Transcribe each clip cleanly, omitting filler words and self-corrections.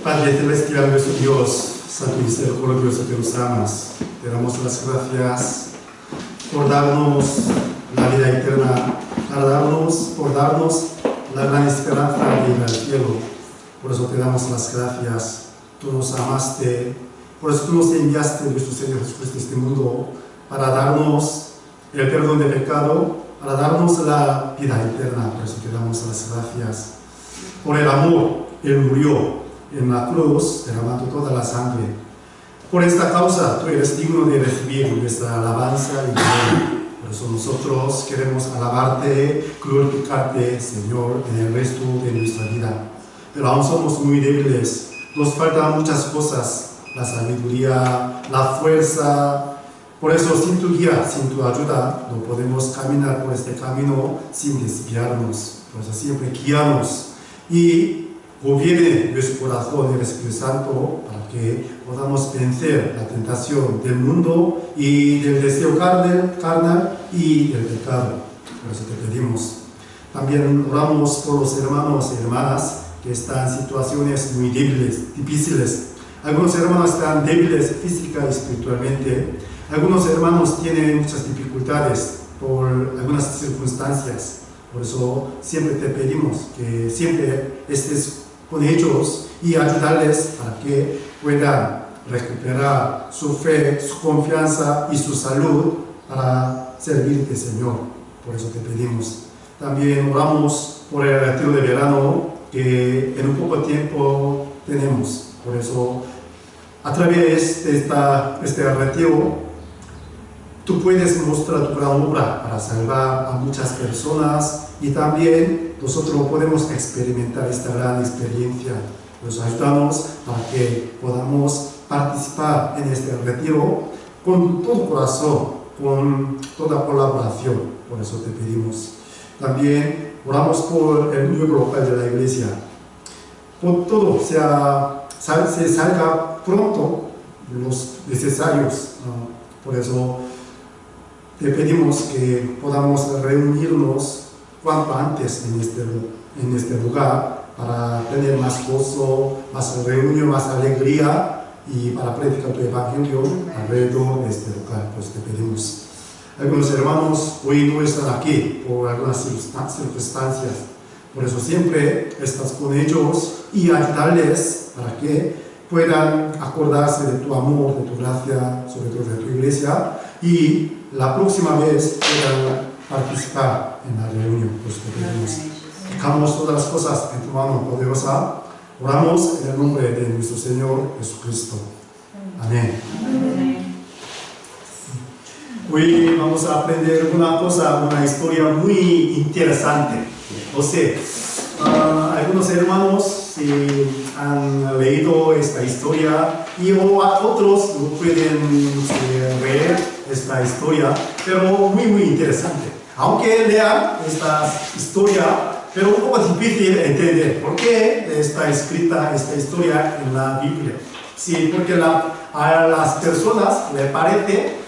Padre celestial, nuestro Dios, santo y misericordioso que nos amas, te damos las gracias por darnos la vida eterna, por darnos la gran esperanza de ir al cielo. Por eso te damos las gracias. Tú nos amaste, por eso tú nos enviaste, nuestro Señor Jesucristo, a este mundo, para darnos el perdón de pecado, para darnos la vida eterna. Por eso te damos las gracias. Por el amor, Él murió en la cruz, derramando toda la sangre. Por esta causa, tú eres digno de recibir nuestra alabanza y gloria. Por eso nosotros queremos alabarte, glorificarte, Señor, en el resto de nuestra vida. Pero aún somos muy débiles, nos faltan muchas cosas, la sabiduría, la fuerza. Por eso, sin tu guía, sin tu ayuda, no podemos caminar por este camino sin desviarnos. Por eso siempre guíanos y gobierne nuestro corazón el Espíritu Santo para que podamos vencer la tentación del mundo y del deseo carnal y del pecado. Por eso te pedimos. También oramos por los hermanos y hermanas que están en situaciones muy débiles, difíciles. Algunos hermanos están débiles física y espiritualmente. Algunos hermanos tienen muchas dificultades por algunas circunstancias. Por eso siempre te pedimos que siempre estés con ellos y ayudarles para que puedan recuperar su fe, su confianza y su salud para servirte, Señor. Por eso te pedimos. También oramos por el retiro de verano que en un poco tiempo tenemos. Por eso, a través de este retiro, tú puedes mostrar tu gran obra para salvar a muchas personas y también nosotros podemos experimentar esta gran experiencia. Nos ayudamos para que podamos participar en este retiro con todo corazón, con toda colaboración. Por eso te pedimos. También oramos por el nuevo local de la iglesia. Por todo se salga pronto los necesarios. Por eso te pedimos que podamos reunirnos cuanto antes en este lugar para tener más gozo, más reunión, más alegría y para predicar tu evangelio alrededor de este lugar. Pues te pedimos. Algunos hermanos hoy no están aquí por algunas circunstancias. Por eso siempre estás con ellos y ayudarles para que puedan acordarse de tu amor, de tu gracia, sobre todo de tu iglesia, y la próxima vez puedan participar en la reunión. Pues te pedimos. Dejamos todas las cosas en tu mano poderosa. Oramos en el nombre de nuestro Señor Jesucristo. Amén. Hoy vamos a aprender una historia muy interesante. No sé, algunos hermanos han leído esta historia y otros no pueden leer esta historia, pero muy interesante. Aunque lean esta historia, pero un poco difícil de entender por qué está escrita esta historia en la Biblia. Sí, porque a las personas les parece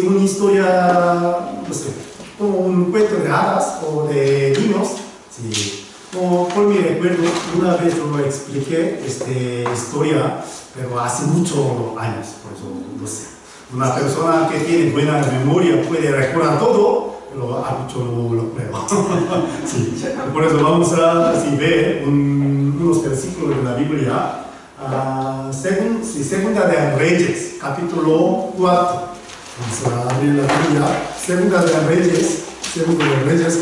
una historia, no sé, como un cuento de hadas o de niños. Sí. Por mi recuerdo, una vez yo lo expliqué esta historia, pero hace muchos años, por eso no sé. Una persona que tiene buena memoria puede recordar todo, pero a mucho no lo creo. Sí. Por eso vamos a ver unos versículos de la Biblia. Segunda de Reyes, capítulo 4. Vamos a abrir la Biblia. Segunda de Reyes,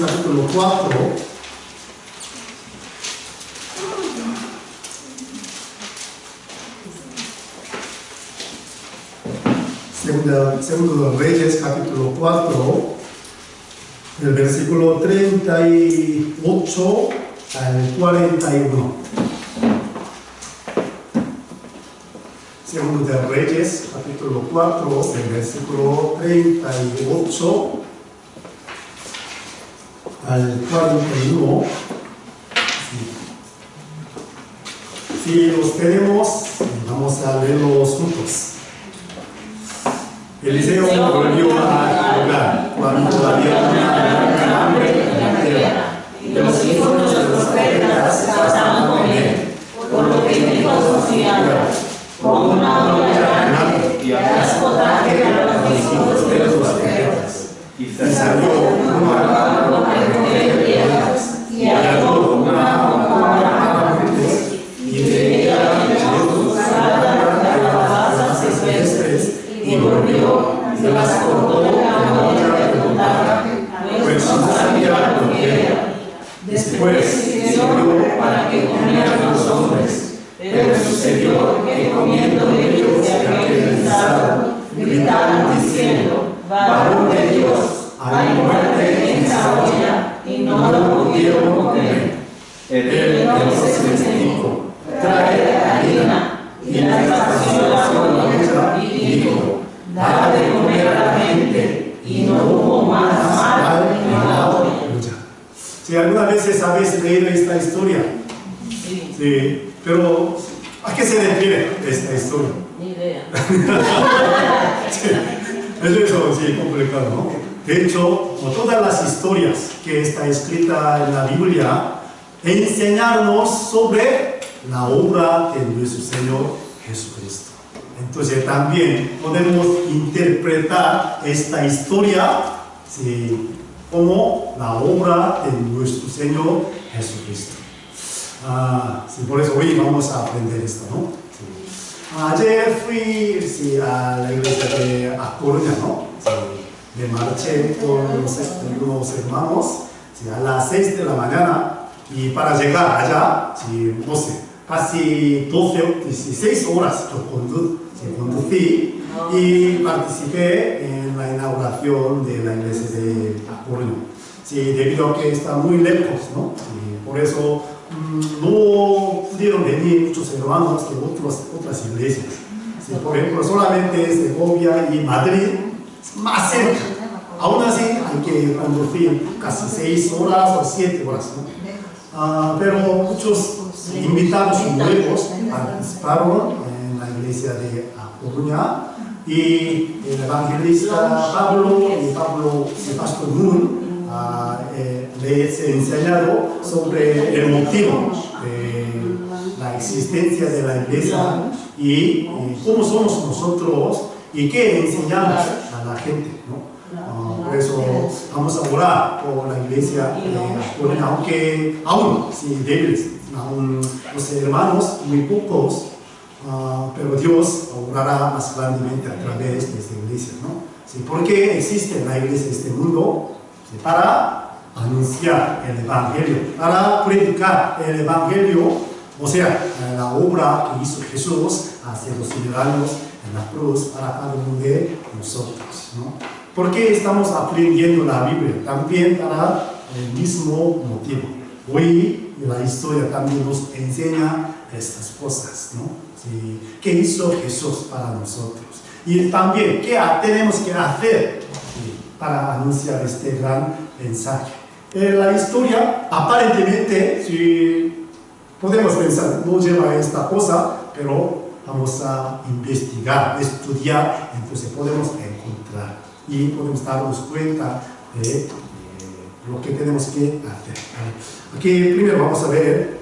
capítulo 4. Segundo de Reyes, capítulo 4, el versículo 38 al 41. Segundo de Reyes, capítulo 4, el versículo 38 al 41. Si los tenemos, vamos a leerlos juntos. Eliseo volvió a rogar cuando había una hambre en la tierra, y los hijos de los profetas estaban con él, por lo que dijo a sucedió que comiendo ellos de aquel guisado, gritaron diciendo: varón de Dios, hay muerte en esa olla, y no lo pudieron comer. Él entonces les dijo: traed harina, y la esparció la olla, y dijo: dad de comer a la gente, y no hubo más mal en la olla. Si alguna vez habéis leído esta historia, sí, pero ¿a qué se refiere esta historia? Ni idea. Sí, es eso, sí, complicado, ¿no? De hecho, todas las historias que está escrita en la Biblia enseñarnos sobre la obra de nuestro Señor Jesucristo. Entonces también podemos interpretar esta historia, sí, como la obra de nuestro Señor Jesucristo. Sí, por eso hoy vamos a aprender esto, ¿no? Sí. Ayer fui, sí, a la iglesia de Coruña, ¿no? Sí, me marché con unos hermanos, sí, a las 6 de la mañana, y para llegar allá, sí, no sé, casi 12, 16 horas yo conducí y participé en la inauguración de la iglesia de Coruña. Sí, debido a que está muy lejos, ¿no? Sí, por eso no pudieron venir muchos hermanos de otras iglesias. Sí, por ejemplo, solamente Segovia y Madrid, más cerca. Aún así, hay que conducir casi 6 horas o 7 horas, ¿no? Pero muchos invitados nuevos participaron en la iglesia de Coruña, y el evangelista Pablo y el pastor Moon les he enseñado sobre el motivo de la existencia de la iglesia y cómo somos nosotros y qué enseñamos a la gente, ¿no? Por eso vamos a orar por la iglesia de Coruña, aunque aún, sí, débiles, aún los hermanos muy pocos, pero Dios obrará más grandemente a través de esta iglesia, ¿no? Sí, porque existe la iglesia de este mundo, sí, para anunciar el evangelio, para predicar el evangelio, o sea, la obra que hizo Jesús hace 2000 años en la cruz para cada uno de nosotros, ¿no? ¿Por qué estamos aprendiendo la Biblia? También para el mismo motivo. Hoy la historia también nos enseña estas cosas, ¿no? Sí, ¿qué hizo Jesús para nosotros? Y también, ¿qué tenemos que hacer, sí, para anunciar este gran mensaje? La historia, aparentemente, sí, podemos pensar, no lleva a esta cosa, pero vamos a investigar, estudiar, entonces podemos encontrar y podemos darnos cuenta de lo que tenemos que hacer. Aquí primero vamos a ver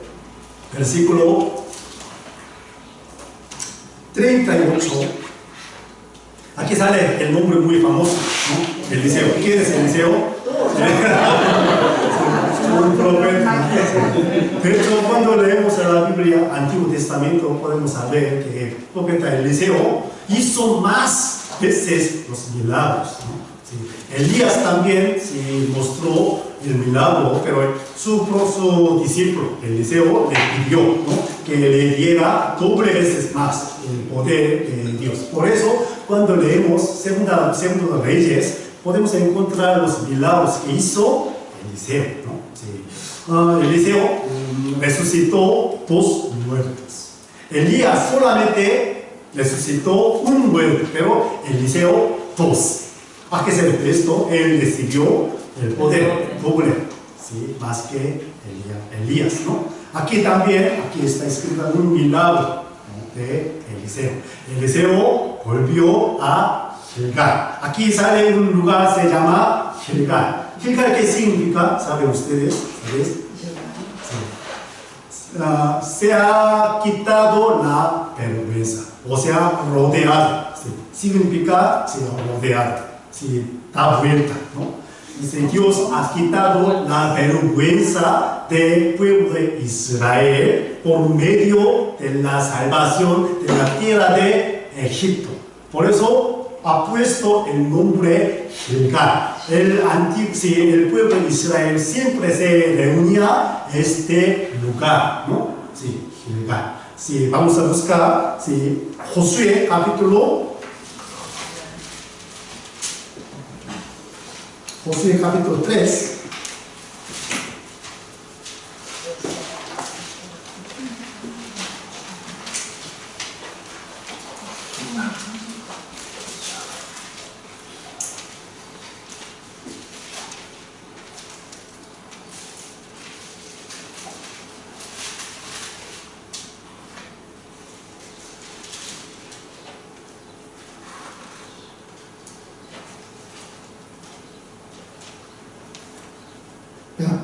versículo 38. Aquí sale el nombre muy famoso, ¿no? Eliseo. ¿Quién es Eliseo? Un profeta. De hecho, cuando leemos en la Biblia, Antiguo Testamento, podemos saber que el profeta Eliseo hizo más veces los milagros, ¿no? Sí. Elías también sí mostró el milagro, pero su discípulo Eliseo le pidió, ¿no?, que le diera doble veces más el poder de Dios. Por eso, cuando leemos Segunda Reyes, podemos encontrar los milagros que hizo Eliseo, ¿no? Sí. Eliseo resucitó 2 muertos. Elías solamente resucitó 1 muerto, pero Eliseo 2. ¿A qué se refiere esto? Él recibió el poder doble, ¿sí?, más que Elías, ¿no? Aquí también, aquí está escrito un milagro, ¿no?, de Eliseo. Eliseo volvió a Gilgal. Aquí sale un lugar, se llama Gilgal. ¿Gilgal qué significa? ¿Saben ustedes? ¿Sabes? Sí. Se ha quitado la vergüenza, o sea, rodeado. Sí. Significa, sí, rodeado, sí, da vuelta, ¿no? Dice, Dios ha quitado la vergüenza del pueblo de Israel por medio de la salvación de la tierra de Egipto. Por eso ha puesto el nombre Gilgal. El pueblo de Israel siempre se reunía en este lugar, ¿no? sí, Gilgal. Sí, vamos a buscar, sí, Josué capítulo 3.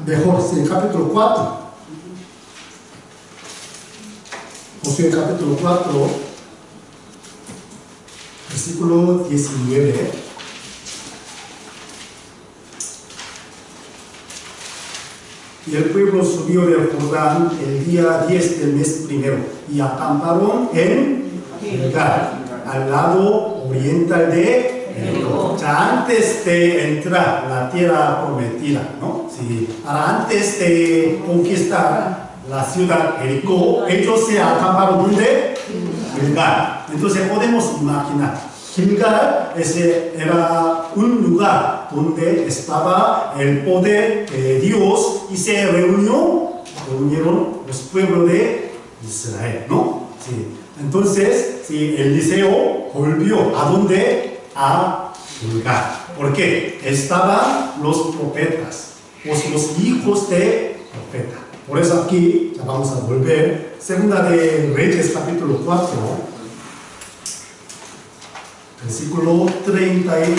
Mejor, sí, capítulo 4. Josué capítulo 4, versículo 19. Y el pueblo subió del Jordán el día 10 del mes primero y acamparon en Gilgal, al lado oriental de Jericó. Ya antes de entrar a la tierra prometida, ¿no? Sí, antes de conquistar la ciudad Jericó, ellos se acamparon ¿dónde? Gilgal. Entonces podemos imaginar, Gilgal era un lugar donde estaba el poder de Dios y se reunieron los pueblos de Israel, ¿no? Sí. Entonces, sí, Eliseo volvió ¿a dónde? A Gilgal. ¿Por qué? Estaban los profetas, los hijos de profeta. Por eso aquí, ya vamos a volver, Segunda de Reyes capítulo 4, versículo 38.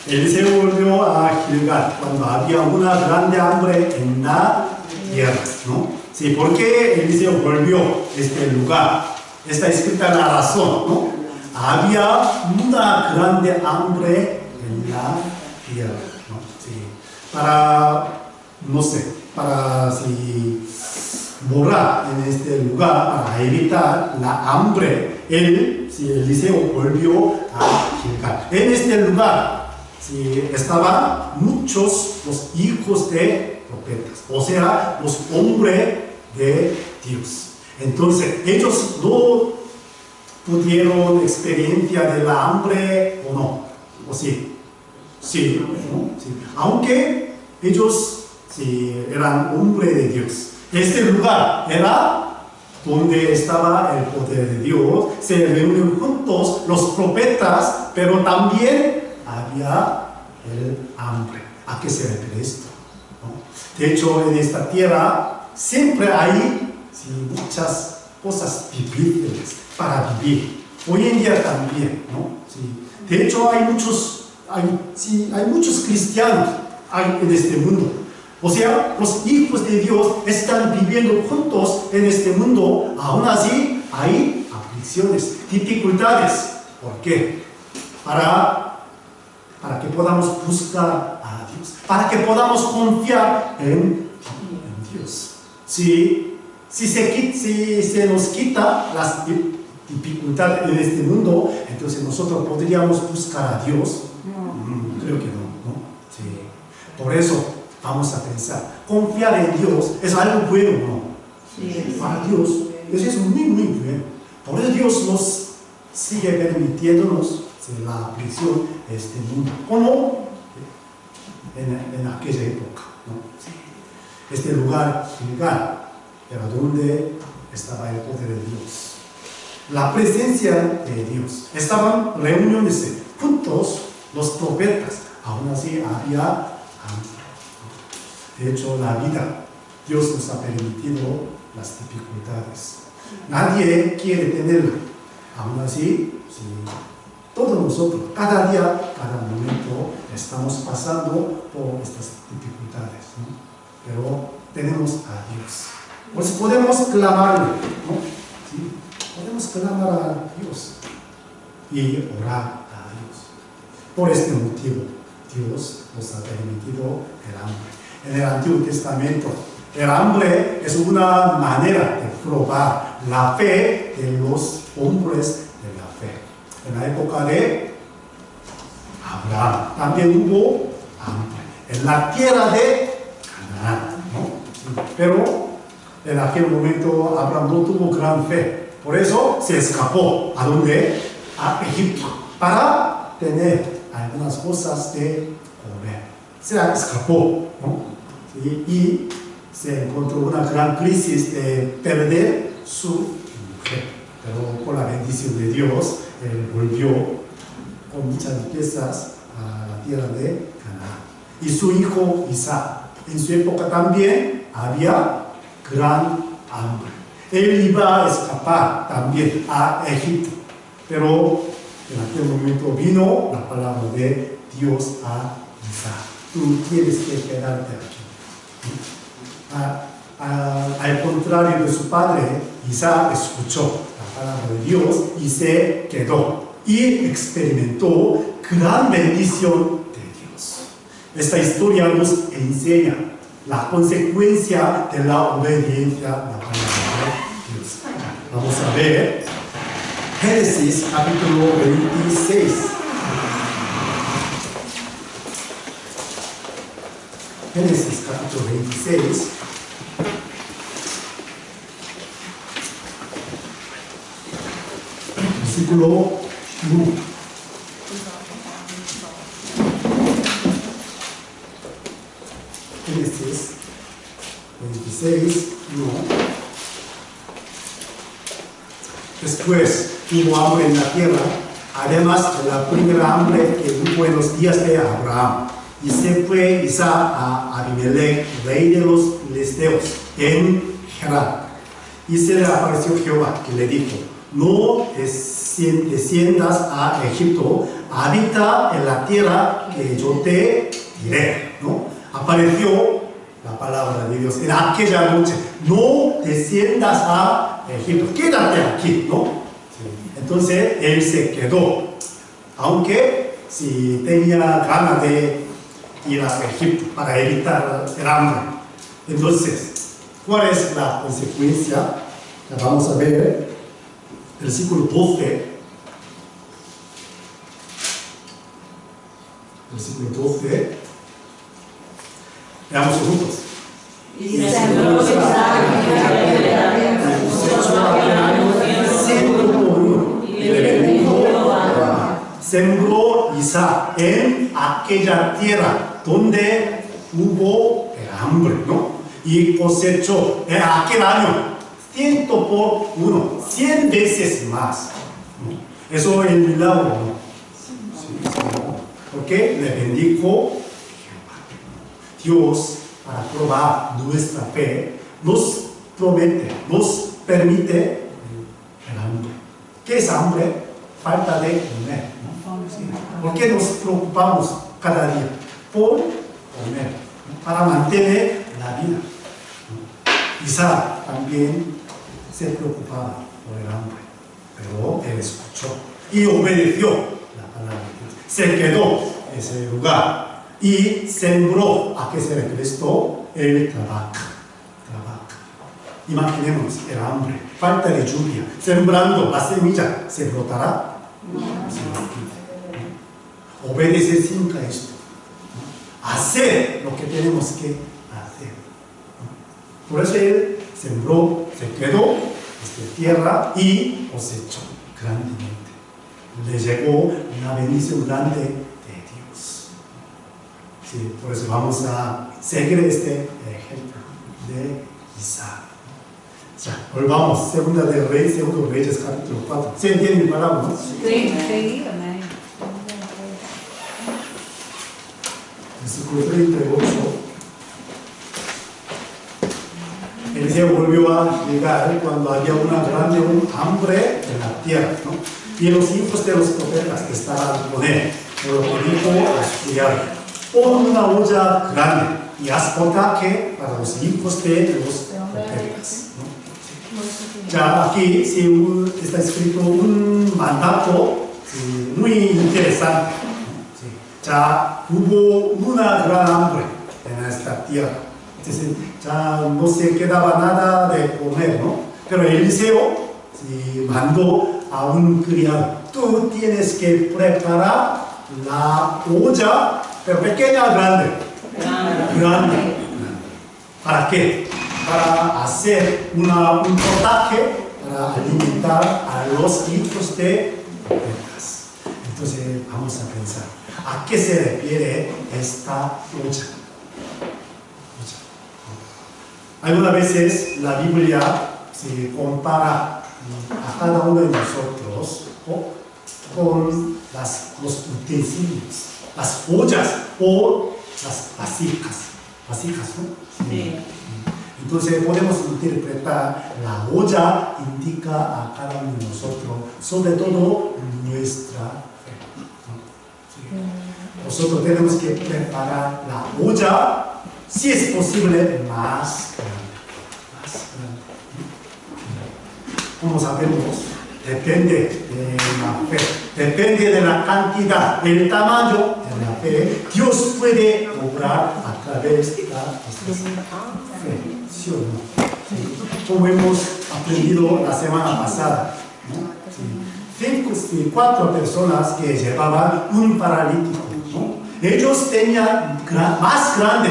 Eliseo volvió a Gilgal cuando había una grande hambre en la tierra, ¿no? Sí, ¿por qué Eliseo volvió a este lugar? Está escrita la razón, ¿no? Había una grande hambre en la tierra, ¿no? Sí. Para morar en este lugar, para evitar la hambre, Eliseo volvió a Gilgal. En este lugar estaban muchos los hijos de profetas, o sea, los hombres de Dios. Entonces, ellos no pudieron experiencia de la hambre o no, o sí, ¿no? Sí. Aunque ellos eran hombres de Dios. Este lugar era donde estaba el poder de Dios, se reunieron juntos los profetas, pero también había el hambre. ¿A qué se refiere esto? ¿No? De hecho, en esta tierra siempre hay muchas cosas difíciles para vivir. Hoy en día también, ¿no? Sí. De hecho, hay muchos cristianos en este mundo. O sea, los hijos de Dios están viviendo juntos en este mundo. Aún así, hay aflicciones, dificultades. ¿Por qué? Para que podamos buscar a Dios, para que podamos confiar en Dios. Si se nos quita las dificultades en este mundo, entonces nosotros podríamos buscar a Dios. Creo que no. Sí. Por eso vamos a pensar, confiar en Dios es algo bueno, ¿no? Sí. Para Dios eso es muy, muy bueno. Por eso Dios nos sigue permitiéndonos la aflicción de este mundo, como en aquella época, ¿no? Este lugar, Gilgal, era donde estaba el poder de Dios, la presencia de Dios. Estaban reuniéndose juntos los profetas. Aún así había hambre. De hecho, la vida, Dios nos ha permitido las dificultades. Nadie quiere tenerla. Aún así, todos nosotros, cada día, cada momento, estamos pasando por estas dificultades, ¿no? Pero tenemos a Dios. Por eso podemos clamarle, ¿no? ¿Sí? Podemos clamar a Dios y orar a Dios. Por este motivo, Dios nos ha permitido el hambre. En el Antiguo Testamento, el hambre es una manera de probar la fe de los hombres de la fe. En la época de Abraham también hubo hambre. En la tierra de Canaán, ¿no? Pero En aquel momento Abraham no tuvo gran fe. Por eso se escapó. ¿A dónde? A Egipto. Para tener algunas cosas de comer. Se escapó, ¿no? Y se encontró una gran crisis de perder su mujer. Pero por la bendición de Dios, él volvió con muchas riquezas a la tierra de Canaán. Y su hijo Isaac. En su época también había gran hambre. Él iba a escapar también a Egipto. Pero en aquel momento vino la palabra de Dios a Isaac. Tú tienes que quedarte aquí. Al contrario de su padre, Isaac escuchó la palabra de Dios y se quedó. Y experimentó gran bendición de Dios. Esta historia nos enseña la consecuencia de la obediencia a la palabra de Dios. Vamos a ver Génesis capítulo 26. Génesis capítulo 26. Versículo 1. Génesis 26, 1. Después hubo hambre en la tierra, además de la primera hambre que hubo en los días de Abraham. Y se fue Isaac a Abimelech, rey de los filisteos, en Gerar. Y se le apareció Jehová, que le dijo: no desciendas a Egipto, habita en la tierra que yo te diré, ¿no? Apareció la palabra de Dios en aquella noche: no desciendas a Egipto, quédate aquí, ¿no? Sí. Entonces él se quedó, aunque si tenía ganas de ir a Egipto para evitar el hambre. Entonces, ¿cuál es la consecuencia? La vamos a ver, versículo 12. Versículo 12. Veamos juntos. Y sembró Isaac en la tierra, y cosechó aquel año 100 por uno, y le bendijo Jehová. Sembró Isaac en aquella tierra donde hubo el hambre, ¿no? Y cosechó en aquel año 100 por uno, 100 veces más, ¿no? Eso es el milagro, ¿no? Sí. Porque le bendijo Dios. Para probar nuestra fe, nos promete, nos permite el hambre. ¿Qué es hambre? Falta de comer, ¿no? ¿Por qué nos preocupamos cada día? Por comer, ¿no? Para mantener la vida, ¿no? Isaac también se preocupaba por el hambre, pero él escuchó y obedeció la palabra de Dios. Se quedó en ese lugar y sembró. ¿A qué se refiere esto? El trabajo. Imaginemos el hambre, falta de lluvia, sembrando la semilla, ¿se brotará? No. Obedecer sin esto. Hacer lo que tenemos que hacer. Por eso él sembró, se quedó en tierra y cosechó grandemente. Le llegó una bendición grande de Dios. Sí, por eso vamos a seguir este ejemplo de Isaac. Ya, volvamos, Segunda de Reyes, Segundo Reyes, capítulo 4. ¿Se entiende mi palabra? ¿No? Sí, amén. Versículo 38. Eliseo volvió a llegar cuando había una grande hambre en la tierra, ¿no? Y los hijos de los profetas que estaban con él, por lo que dijo a su criado: pon una olla grande y haz potaje para los hijos de los profetas, ¿no? Ya aquí sí, está escrito un mandato sí, muy interesante. Sí. Ya hubo una gran hambre en esta tierra. Entonces, ya no se quedaba nada de comer, ¿no? Pero Eliseo sí, mandó a un criado: tú tienes que preparar la olla, pero pequeña o grande. Grande. ¿Para qué? para hacer un potaje para alimentar a los hijos de profetas. Entonces vamos a pensar, ¿a qué se refiere esta olla? Algunas veces la Biblia se compara a cada uno de nosotros con los utensilios, las ollas o las vasijas, ¿no? Sí. Entonces podemos interpretar la olla indica a cada uno de nosotros, sobre todo nuestra fe, ¿no? Sí. Nosotros tenemos que preparar la olla, si es posible, más grande. Como sabemos, depende de la fe, depende de la cantidad, del tamaño de la fe. Dios puede obrar a través de nuestra fe, ¿sí o no? ¿Sí? Como hemos aprendido la semana pasada, ¿no? Sí. 4 personas que llevaban un paralítico, ¿no? Ellos tenían más grande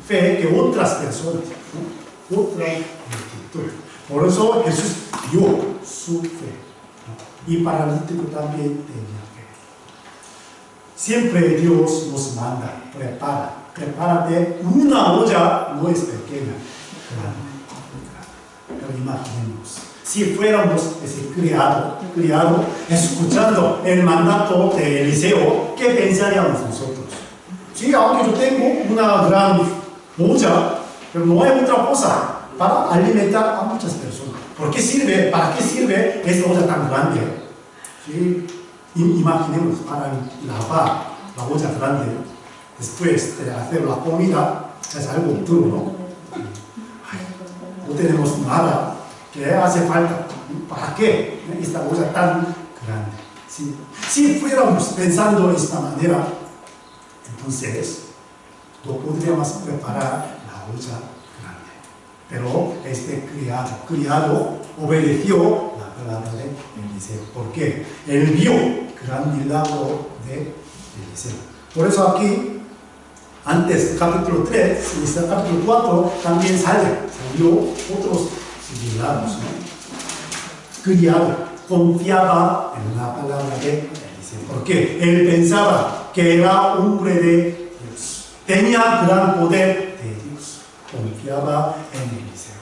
fe que otras personas, ¿no? Otra multitud. Por eso Jesús dio su fe, ¿no? Y paralítico también tenía fe. Siempre Dios nos manda, prepárate. Una olla no es pequeña, grande. Pero imaginemos, si fuéramos ese criado, escuchando el mandato de Eliseo, ¿qué pensaríamos nosotros? Sí, aunque yo tengo una gran olla, pero no hay otra cosa para alimentar a muchas personas. ¿Por qué sirve? ¿Para qué sirve esta olla tan grande? ¿Sí? Imaginemos, para lavar la olla grande, después de hacer la comida, es algo duro, ¿no? No tenemos nada que hace falta. ¿Para qué esta olla tan grande? ¿Sí? Si fuéramos pensando de esta manera, entonces no podríamos preparar la olla grande. Pero este criado obedeció la palabra de Eliseo. ¿Por qué? Él vio gran milagro de Eliseo. Por eso aquí, antes capítulo 3, y el capítulo 4 también salió otros milagros, ¿no? Criado confiaba en la palabra de Eliseo. ¿Por qué? Él pensaba que era hombre de Dios. Tenía gran poder de Dios. Confiaba en Eliseo.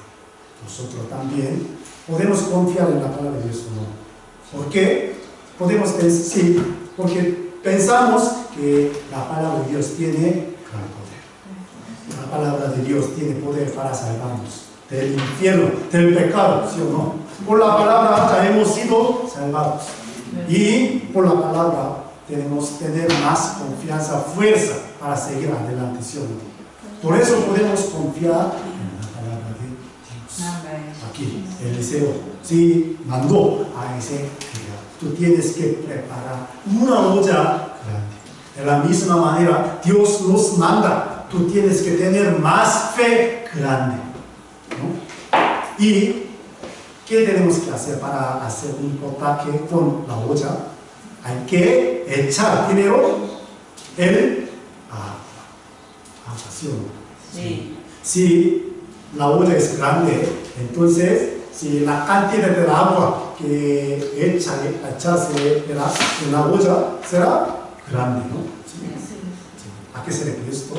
Nosotros también podemos confiar en la palabra de Dios o no. ¿Por qué? Podemos pensar, sí, porque pensamos que la palabra de Dios tiene gran poder. La palabra de Dios tiene poder para salvarnos del infierno, del pecado, ¿sí o no? Por la palabra ya hemos sido salvados. Y por la palabra tenemos que tener más confianza, fuerza para seguir adelante, ¿sí o no? Por eso podemos confiar en la palabra de Dios. Aquí, Eliseo sí mandó a ese criado. Tú tienes que preparar una olla grande. De la misma manera, Dios nos manda. Tú tienes que tener más fe grande, ¿no? ¿Y qué tenemos que hacer para hacer un potaje con la olla? Hay que echar primero el agua. ¿Sí o no? Sí. Si la olla es grande, entonces si la cantidad de agua que echarse en la olla será grande, ¿no? ¿Sí? Sí. ¿A qué se refiere esto?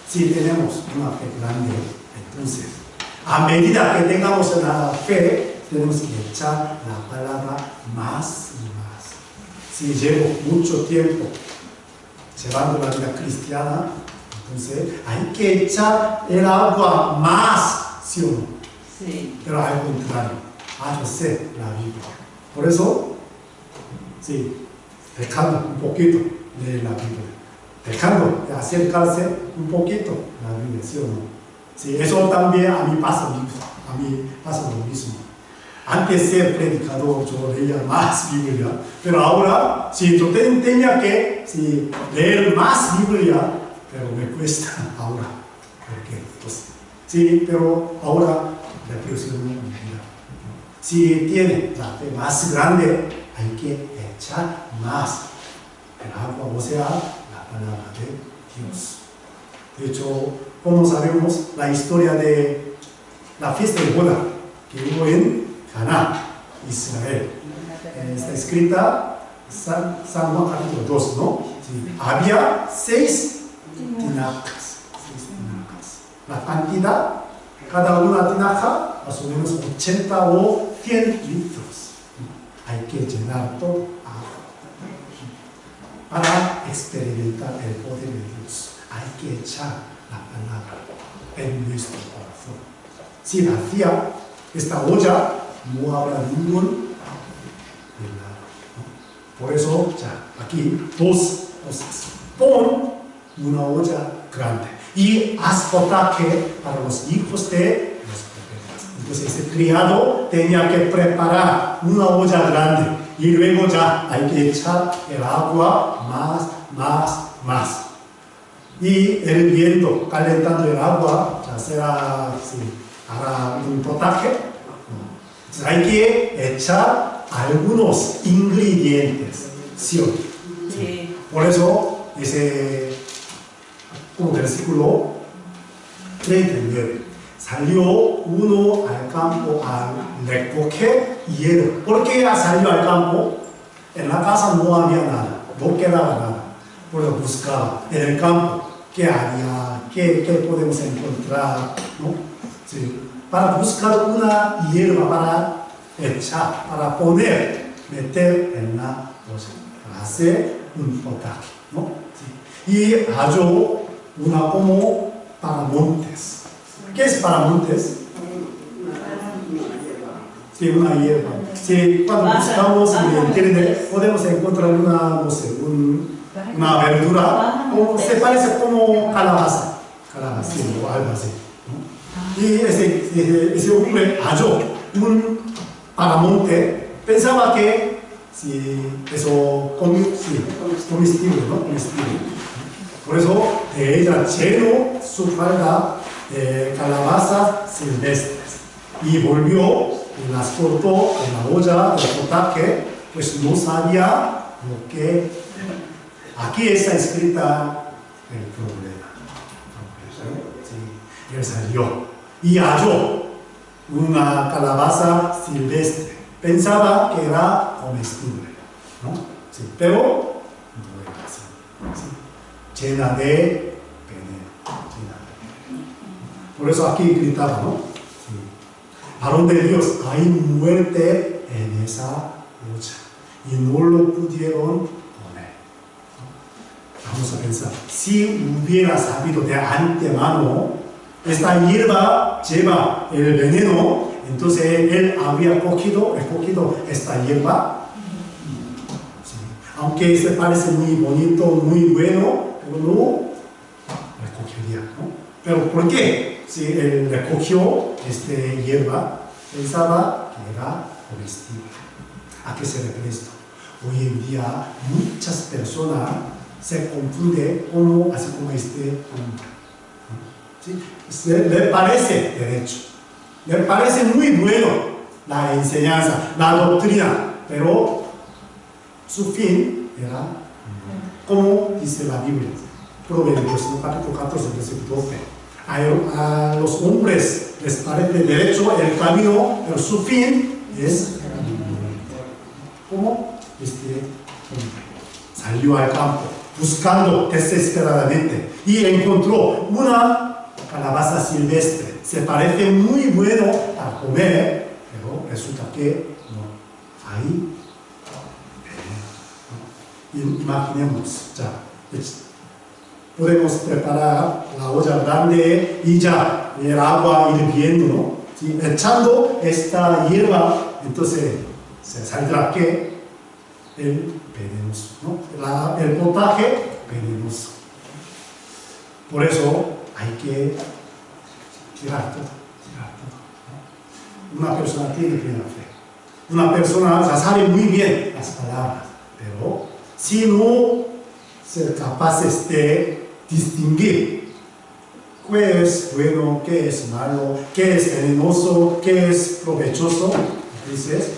Si tenemos una fe grande, entonces a medida que tengamos la fe, tenemos que echar la palabra más y más. Si llevo mucho tiempo llevando la vida cristiana, entonces hay que echar el agua más, ¿sí o no? Sí. Pero al contrario, hacer la Biblia. Por eso, sí, dejando un poquito de la Biblia, dejando de acercarse un poquito a la Biblia, ¿sí o no? Sí, eso también a mí pasa lo mismo. Antes de ser predicador yo leía más Biblia, pero ahora sí, yo tenía que leer más Biblia, pero me cuesta ahora. ¿Por qué? Pues, sí, pero ahora reflexiono mi vida. Si tiene la fe más grande, hay que echar más el agua, o sea, la palabra de Dios. De hecho, como sabemos, la historia de la fiesta de boda que hubo en Caná, Israel. Está escrita San Juan capítulo 2, ¿no? Sí. Había 6 tinacas. La cantidad, cada una tinaja, más o menos 80 o 100 litros. Hay que llenar todo agua para experimentar el poder de Dios. Hay que echar la palabra en nuestro corazón. Si vacía esta olla, no habrá ningún milagro, ¿no? Por eso, ya, aquí 2 cosas. Pon una olla grande y haz potaje para los hijos de los profetas. Entonces, ese criado tenía que preparar una olla grande y luego ya hay que echar el agua más. Y hirviendo, calentando el agua, ya será, hará un potaje. Entonces hay que echar algunos ingredientes. Sí. Por eso, ese como versículo 39. Salió uno al campo a recoger hierro. ¿Por qué salió al campo? En la casa no había nada, no quedaba nada. Por eso buscaba en el campo qué había, qué podemos encontrar, ¿no? Sí. Para buscar una hierba para echar, para poner, meter en la olla, para hacer un potaje, ¿no? Sí. Y halló una como para montes. ¿Qué es para montes? Sí, una hierba. Sí, cuando buscamos en internet podemos encontrar una, no sé, una verdura, o se parece como calabaza, o algo así, ¿no? Y ese hombre halló un paramonte, pensaba que eso comestible, ¿no? Comestible. Por eso ella llenó su falda de calabazas silvestres y volvió y las cortó en la olla del potaje, pues no sabía lo que. Aquí está escrita el problema. Sí, él salió y halló una calabaza silvestre. Pensaba que era comestible, ¿no? Sí, pero no era así. Sí. Llena de veneno. Por eso aquí gritaba, ¿no? Sí. Varón de Dios, hay muerte en esa olla y no lo pudieron. Vamos a pensar, si hubiera sabido de antemano, esta hierba lleva el veneno, entonces él habría cogido esta hierba. Sí. Aunque se parece muy bonito, muy bueno, pero no recogería, ¿no? ¿Pero por qué? Si él recogió esta hierba, pensaba que era comestible. ¿A qué se refiere esto? Hoy en día muchas personas se confunde así como este hombre. ¿Sí? Le parece derecho, le parece muy bueno la enseñanza, la doctrina, pero su fin era, como dice la Biblia, Proverbios, capítulo 14, versículo 12. A los hombres les parece derecho el camino, pero su fin es como este hombre. Salió al campo buscando desesperadamente y encontró una calabaza silvestre. Se parece muy bueno a comer, pero resulta que no. Ahí, ¿no? Imaginemos, ya, podemos preparar la olla grande y ya el agua hirviendo, ¿no? ¿Sí? Echando esta hierba, entonces se saldrá que el venenoso, ¿no? El potaje venenoso. Por eso hay que tirar todo, ¿no? Una persona tiene plena fe. Una persona sabe muy bien las palabras, pero si no ser capaces de distinguir qué es bueno, qué es malo, qué es venenoso, qué es provechoso, entonces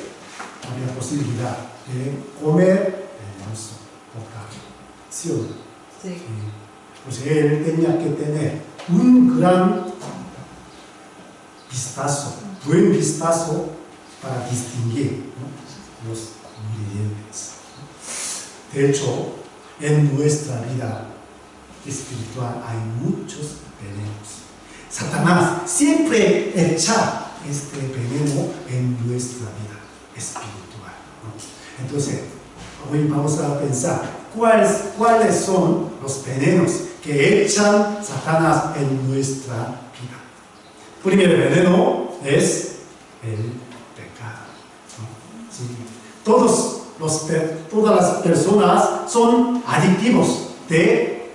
había posibilidad de comer venenoso potaje. ¿Sí o no? Sí. Pues él tenía que tener un gran vistazo, buen vistazo para distinguir, ¿no?, los ingredientes. De hecho, en nuestra vida espiritual hay muchos venenos. Satanás siempre echa este veneno en nuestra vida espiritual, ¿no? Entonces, hoy vamos a pensar cuáles son los venenos que echan Satanás en nuestra vida. El primer veneno es el pecado, ¿no? Sí. Todas las personas son adictivos de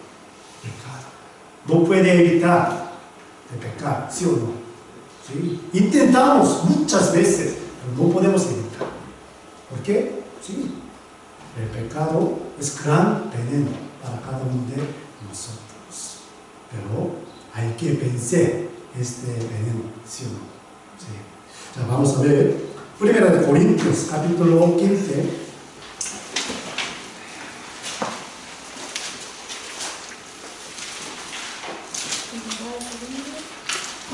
pecado. No puede evitar de pecar, ¿sí o no? ¿Sí? Intentamos muchas veces, pero no podemos evitar. ¿Por qué? Sí. El pecado es gran veneno para cada uno de nosotros. Pero hay que vencer este veneno, ¿sí o no? Sí. Ya vamos a ver. Primera de Corintios, capítulo 15.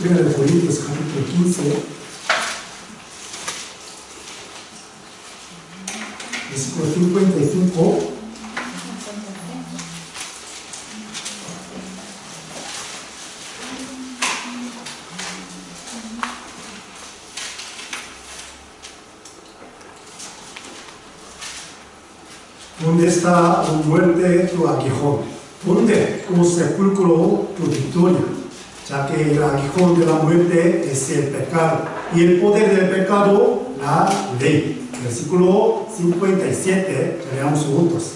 Primera de Corintios, capítulo 15. Versículo 55. ¿Dónde está tu muerte, tu aguijón? ¿Dónde tu sepulcro, tu victoria? Ya que el aguijón de la muerte es el pecado y el poder del pecado, la ley. Versículo 57, leamos juntos.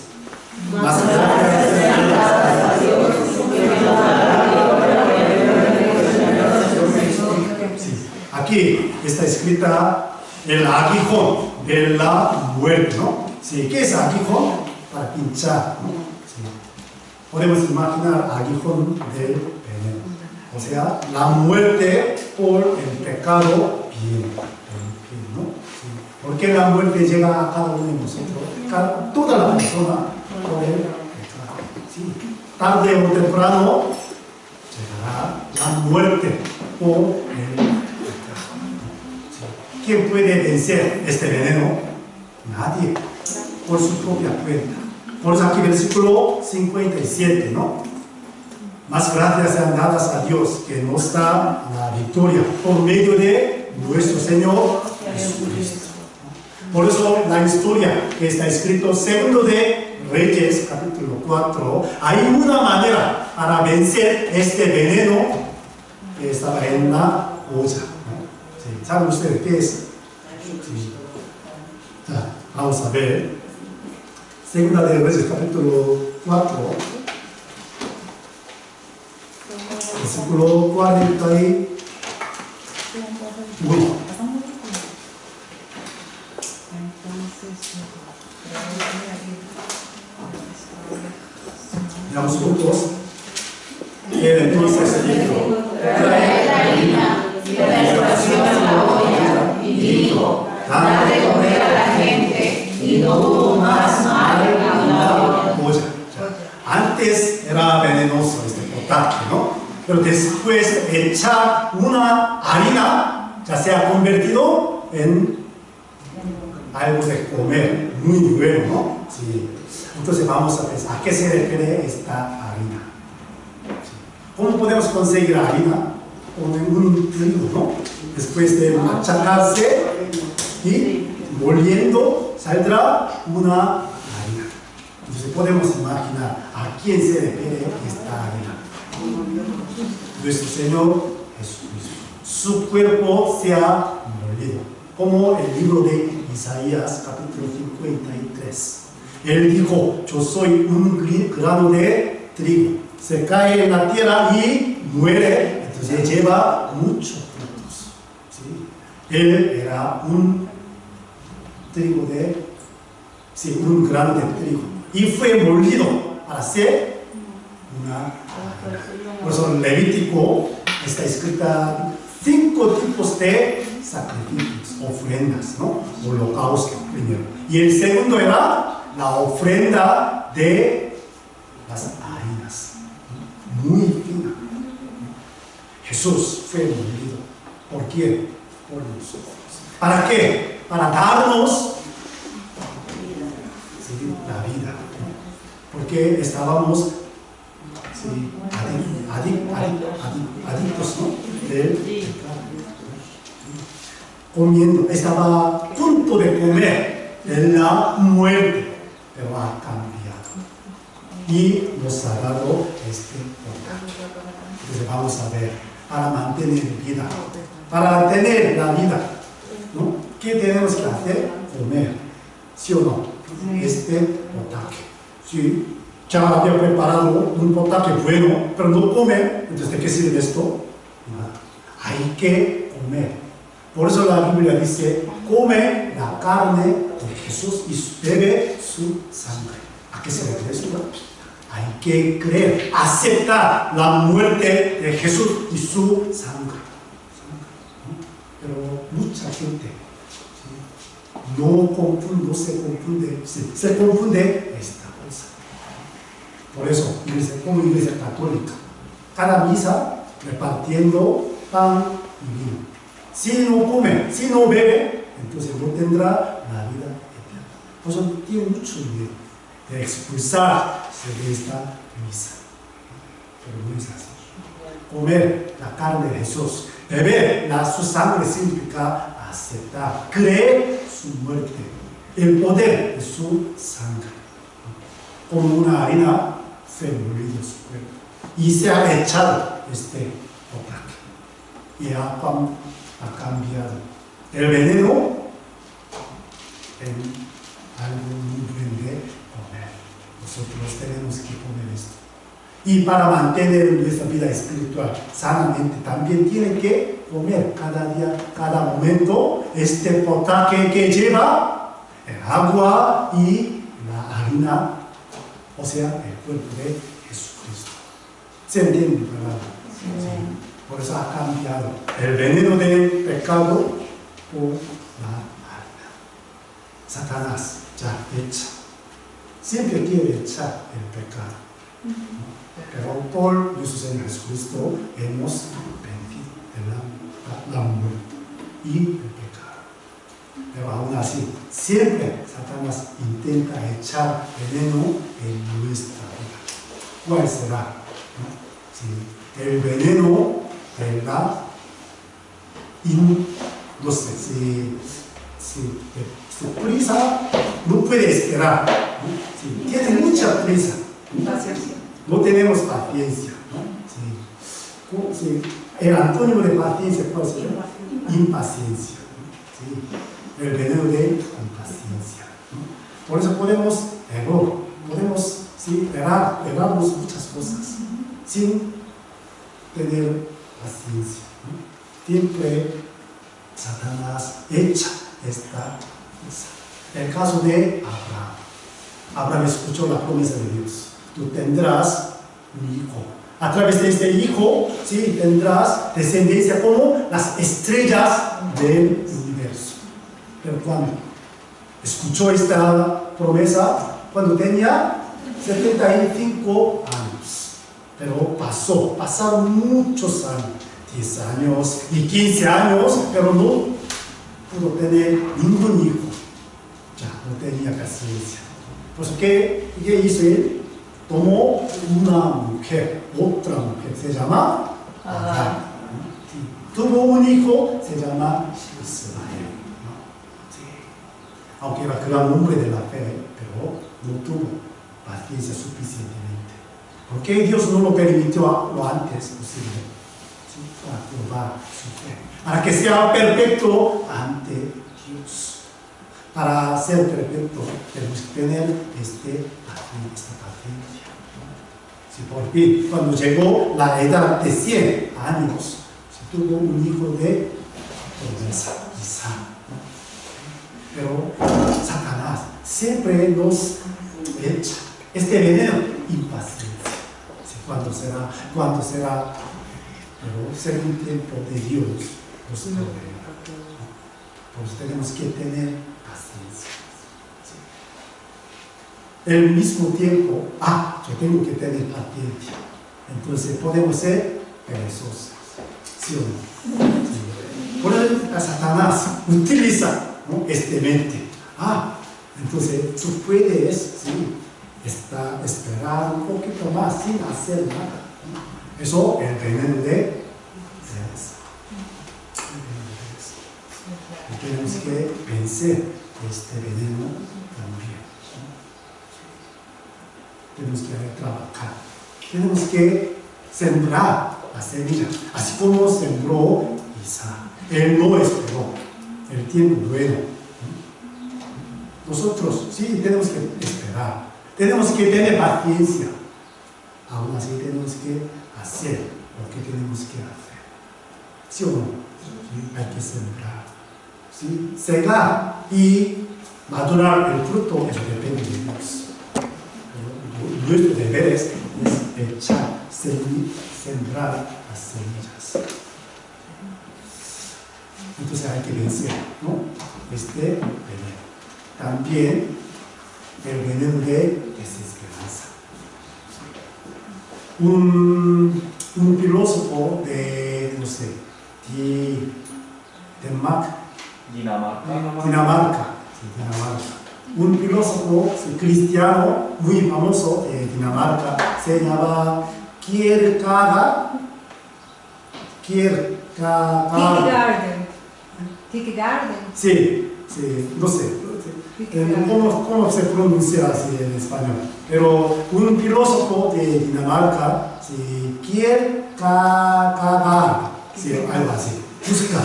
Mas gracias sean dadas a Dios que nos da. Aquí está escrita el aguijón de la muerte, ¿no? Sí, ¿qué es aguijón? Para pinchar, ¿no? Sí. Podemos imaginar aguijón del veneno. O sea, la muerte por el pecado viene, ¿no? Sí. Porque la muerte llega a cada uno de nosotros, toda la persona por el pecado. Sí. Tarde o temprano llegará la muerte por el pecado. Sí. ¿Quién puede vencer este veneno? Nadie. Por su propia cuenta. Por eso aquí versículo 57, ¿no? Más gracias sean dadas a Dios que nos da la victoria por medio de nuestro Señor Jesucristo. Por eso la historia que está escrito segundo de Reyes, capítulo 4, hay una manera para vencer este veneno que estaba en la olla, ¿no? Sí. ¿Saben ustedes qué es? Sí. Ya, vamos a ver. Segunda de Reyes, capítulo 4, versículo 41. Veamos juntos. Entonces dijo: trae la harina y la estación a la olla, y dijo: dad de comer a la gente, y no hubo más mal en la olla. Antes era venenoso este potaje, ¿no? Pero después de echar una harina, ya se ha convertido en algo de comer muy bueno, ¿no? Sí. Entonces vamos a pensar, ¿a qué se refiere esta harina? Sí. ¿Cómo podemos conseguir harina? Con un trigo, ¿no? Después de machacarse y moliendo, saldrá una harina. Entonces podemos imaginar a quién se refiere esta harina. Nuestro Señor Jesucristo. Su cuerpo se ha molido, como el libro de Isaías, capítulo 53. Él dijo: yo soy un grano de trigo, se cae en la tierra y muere, entonces lleva muchos frutos. ¿Sí? Él era un grano de trigo y fue molido para hacer una harina. Por eso en Levítico está escrita 5 tipos de sacrificios, ofrendas, ¿no? Holocausto primero. Y el segundo era la ofrenda de las harinas, muy fina. Jesús fue molido ¿Por quién? Por nosotros. ¿Para qué? Para darnos la vida. Porque estábamos adictos, ¿no? Del pecado. Comiendo, estaba a punto de comer en la muerte, pero ha cambiado y nos ha dado este poder. Entonces vamos a ver, para mantener vida, para tener la vida, ¿no? ¿Qué tenemos que hacer? Comer, ¿sí o no? Este potaje. Sí, ya había preparado un potaje bueno, pero no come, entonces ¿de qué sirve esto? Nada. Hay que comer. Por eso la Biblia dice, come la carne de Jesús y bebe su sangre. ¿A qué se refiere esto? Hay que creer, aceptar la muerte de Jesús y su sangre. Pero mucha gente se confunde esta cosa. Por eso, como iglesia católica, cada misa repartiendo pan y vino. Si no come, si no bebe, entonces no tendrá la vida eterna. Por eso tiene mucho miedo de expulsarse de esta misa. Pero no es así. Comer la carne de Jesús, beber su sangre significa aceptar, creer su muerte, el poder de su sangre. Como una harina se ha molido su cuerpo y se ha echado este potaje. Y ha cambiado el veneno en algo muy bueno de comer. Nosotros tenemos que comer esto. Y para mantener nuestra vida espiritual sanamente, también tienen que comer cada día, cada momento, este potaje que lleva el agua y la harina, o sea, el cuerpo de Jesucristo. ¿Se entiende, verdad? Sí. Por eso ha cambiado el veneno del pecado por la harina. Satanás ya echa. Siempre quiere echar el pecado. Pero por nuestro Señor Jesucristo hemos vencido de la muerte y el pecado. Pero aún así, siempre Satanás intenta echar veneno en nuestra vida. ¿Cuál será? ¿No? El veneno de la no sé, si prisa no puede esperar, ¿no? Si tiene mucha prisa, no tenemos paciencia, ¿no? Sí. El antónimo de paciencia, ¿cuál es? Impaciencia, ¿no? Sí. El veneno de impaciencia, ¿no? Por eso podemos erramos muchas cosas sin tener paciencia, ¿no? Siempre Satanás echa esta cosa. El caso de Abraham. Abraham escuchó la promesa de Dios. Tú tendrás un hijo. A través de este hijo, sí, tendrás descendencia como las estrellas del universo. Pero cuando escuchó esta promesa, cuando tenía 75 años. Pero pasaron muchos años, 10 años y 15 años, pero no pudo tener ningún hijo. Ya no tenía paciencia. Pues, ¿qué hizo él? Tomó una mujer, otra mujer, se llama Agar. Sí. Tuvo un hijo, se llama Ismael. Sí. Aunque era gran hombre de la fe, pero no tuvo paciencia suficientemente. ¿Por qué Dios no lo permitió lo antes posible? ¿Sí? Para probar su fe. Para que sea perfecto ante Dios. Para ser perfecto tenemos que tener esta paciencia. Si por fin, cuando llegó la edad de 100 años, se tuvo un hijo de promesa, Isaac. Pero Satanás siempre nos echa este veneno, impaciencia. ¿Cuándo será? Pero según el tiempo de Dios, nos proveerá. Por eso tenemos que tener paciencia. ¿Sí? El mismo tiempo, yo tengo que tener paciencia. Entonces podemos ser perezosos. ¿Sí o no? Sí. Por eso Satanás utiliza, ¿no?, mente. Entonces tú puedes, sí, esperar un poquito más sin hacer nada, ¿no? Eso es el veneno de pereza. Y tenemos que vencer este veneno también, ¿no? Tenemos que trabajar, tenemos que sembrar la semilla, así como sembró Isaac. Él no esperó el tiempo bueno. Nosotros sí tenemos que esperar, tenemos que tener paciencia. Aún así tenemos que hacer lo que tenemos que hacer. ¿Sí o no? ¿Sí? Hay que sembrar, ¿sí? Segar y madurar el fruto, eso depende de Dios. Pero nuestro deber es echar, sembrar las semillas. Entonces hay que vencer, ¿no?, este veneno. También el veneno de desesperanza. Un filósofo de, no sé, Dinamarca. Un filósofo cristiano muy famoso de Dinamarca se llama Kierkegaard. Sí, no sé. ¿Cómo se pronuncia así en español? Pero un filósofo de Dinamarca, sí, Kierkegaard, sí, algo así. Busca.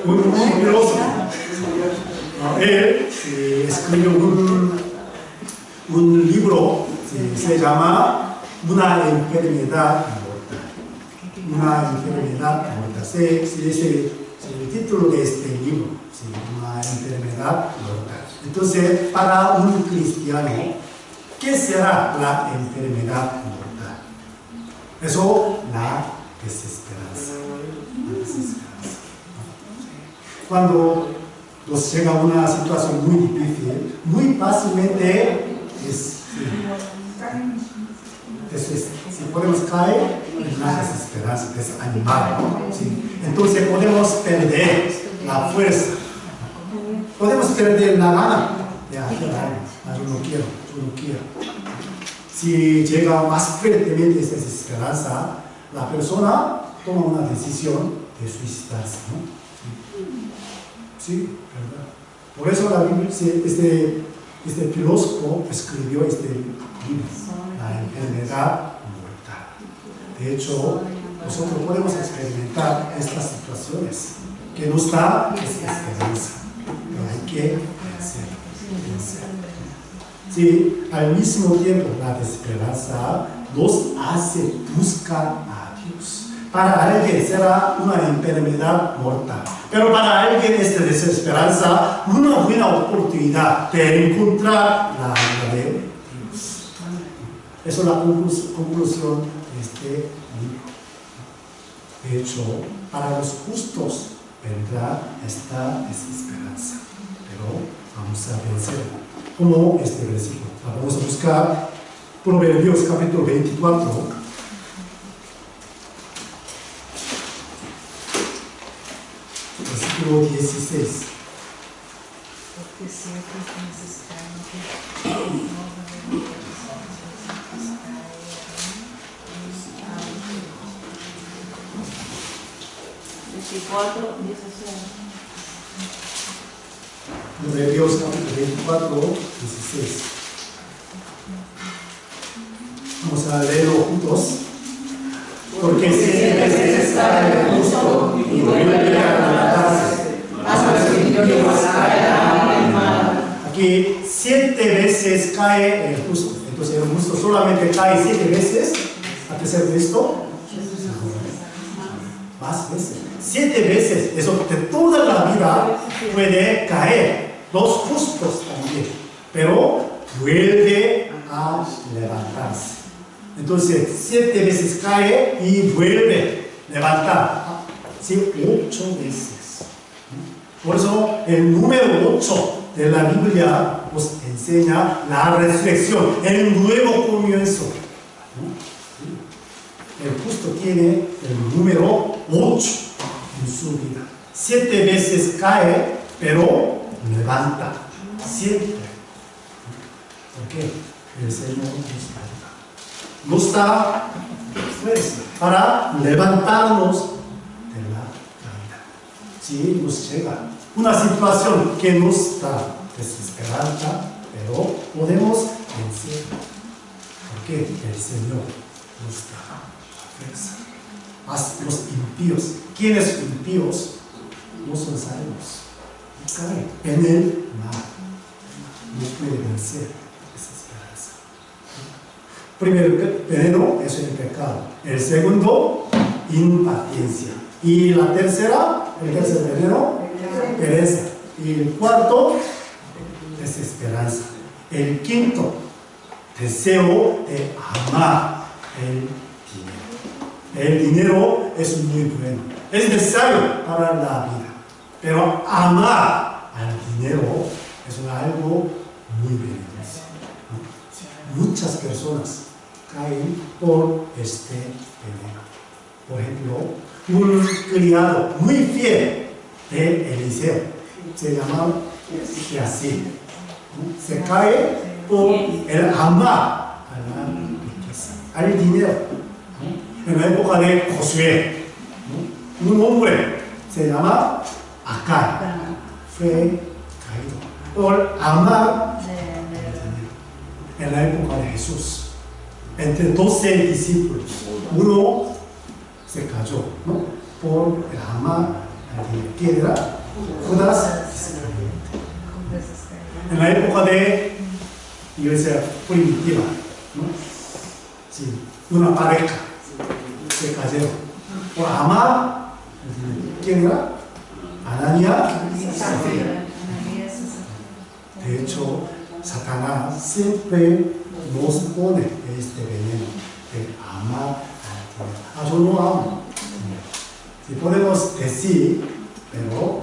Un filósofo. Él escribió un libro, se llama Una enfermedad mortal. Una enfermedad mortal. Ese es el título de este libro. Sí, una enfermedad mortal. Entonces, para un cristiano, ¿qué será la enfermedad mortal? Eso, la desesperanza. La desesperanza. Cuando nos llega una situación muy difícil, muy fácilmente si podemos caer en la desesperanza, desanimar, ¿sí? Entonces podemos perder la fuerza, podemos perder la gana de hacer algo. Yo no quiero. Si llega más fuertemente esa desesperanza, la persona toma una decisión de suicidarse, ¿no? Sí, ¿verdad? Por eso la Biblia, este filósofo escribió este libro, La enfermedad mortal. De hecho, nosotros podemos experimentar estas situaciones que nos da esperanza, pero hay que vencer. Sí, al mismo tiempo la desesperanza nos hace buscar a Dios. Para alguien será una enfermedad mortal, pero para alguien esta desesperanza una buena oportunidad de encontrar la ayuda de Dios. Esa es la conclusión de este libro. De hecho, para los justos vendrá esta desesperanza, pero vamos a vencerla. Como este versículo. Vamos a buscar Proverbios capítulo 24. Versículo 16. Proverbios capítulo 24, 16. Vamos a leerlo juntos. Porque 7 veces cae el justo y vuelve a levantarse, hasta que Dios caerá en mal. Aquí 7 veces cae el justo. Entonces el justo solamente cae 7 veces hasta ser visto. Más veces. 7 veces. Eso de toda la vida puede caer. Los justos también. Pero vuelve a levantarse. Entonces, 7 veces cae y vuelve a levantar. ¿Sí? 8 veces. Por eso, el número 8 de la Biblia nos enseña la resurrección, el nuevo comienzo. El justo tiene el número 8 en su vida. 7 veces cae, pero levanta. Siempre. ¿Por qué? El Señor nos da fuerza para levantarnos de la caída. Si nos llega una situación que nos da desesperanza, pero podemos vencer. Porque el Señor nos da fuerza. Los impíos, ¿quiénes impíos? No son salvos. Caen en el mar. No puede vencer desesperanza. Primero, veneno es el pecado. El segundo, impaciencia. Y la tercera, el tercer veneno, pereza. Y el cuarto, desesperanza. El quinto, deseo de amar el dinero. El dinero es muy bueno, es necesario para la vida, pero amar al dinero es algo muy peligroso. Muchas personas caen por este veneno. Por ejemplo, un criado muy fiel de Eliseo se llama Gehazi. Se cae por el amar a la riqueza, al dinero. En la época de Josué, un hombre se llama Acán, fue caído por amar el dinero. En la época de Jesús, entre 12 discípulos, uno se cayó, ¿no? Por el amar al dinero. ¿Quién era? Judas. En la época de iglesia primitiva, ¿no? Sí, una pareja se cayeron por amar. ¿Quién era? Ananías. De hecho, Satanás siempre nos pone este veneno de amar al dinero. Yo no amo. Si podemos decir, pero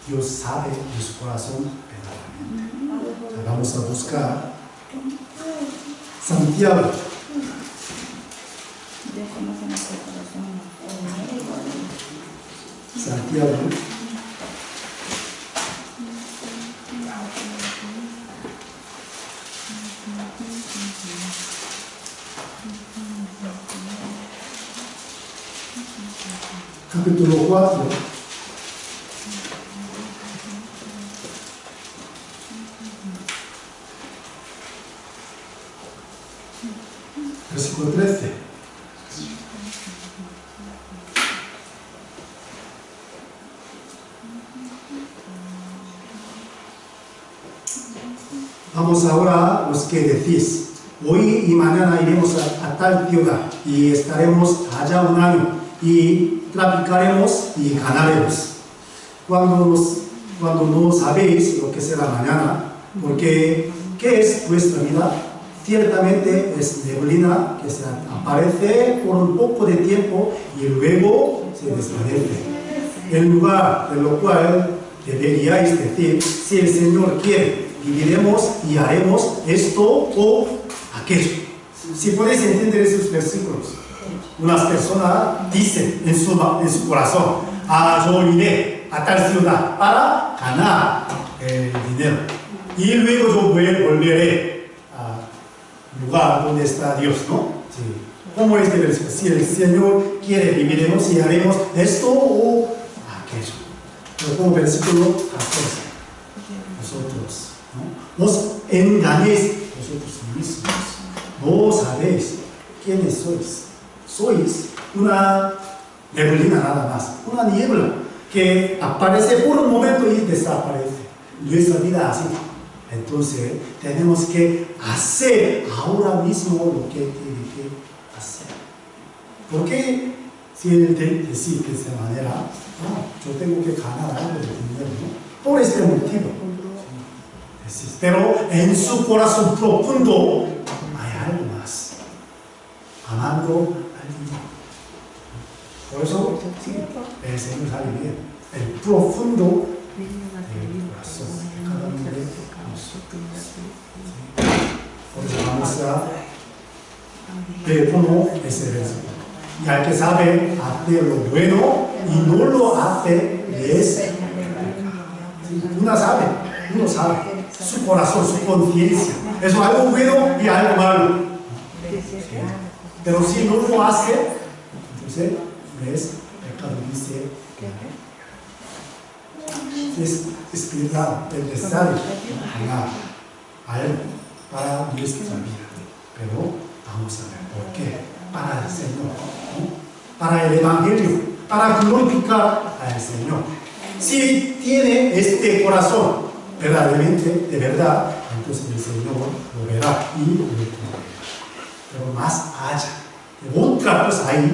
Dios sabe de su corazón verdaderamente. Vamos a buscar Santiago. Santiago. Capítulo 4. Versículo 13. Vamos ahora los que decís, hoy y mañana iremos a tal ciudad y estaremos allá un año y traficaremos y ganaremos. Cuando no sabéis lo que será mañana, porque ¿qué es vuestra vida? Ciertamente es neblina que se aparece por un poco de tiempo y luego se desvanece. En lugar de lo cual deberíais decir, si el Señor quiere, viviremos y haremos esto o aquello. Si podéis entender esos versículos, unas personas dicen en su corazón, yo iré a tal ciudad para ganar el dinero y luego yo volveré al lugar donde está Dios, ¿no? Sí. ¿Cómo es que versículo? Si el Señor quiere, viviremos y haremos esto o aquello. Pero como versículo 14, vosotros no os engañéis vosotros mismos, no sabéis quiénes sois. Sois una neblina nada más, una niebla que aparece por un momento y desaparece. Nuestra vida así. Entonces tenemos que hacer ahora mismo lo que tiene que hacer. Porque si él decide de esa manera, yo tengo que ganar algo de dinero, ¿no? Por este motivo. Pero en su corazón profundo hay algo más. Amando al dinero. Por eso el Señor sabe bien. El profundo el corazón de cada uno de nosotros. Por eso vamos a ver cómo es el versículo. Y al que sabe hacer lo bueno y no lo hace, es uno sabe, su corazón, su conciencia. Es algo bueno y algo malo. Pero si no lo hace, entonces es pecado, dice. Es verdad, es necesario a Él para nuestra vida. Pero vamos a ver por qué. Para el Señor, ¿no? Para el Evangelio, para glorificar al Señor. Si tiene este corazón verdaderamente, de verdad, entonces el Señor lo verá y lo verá. Pero más allá de otra cosa ahí,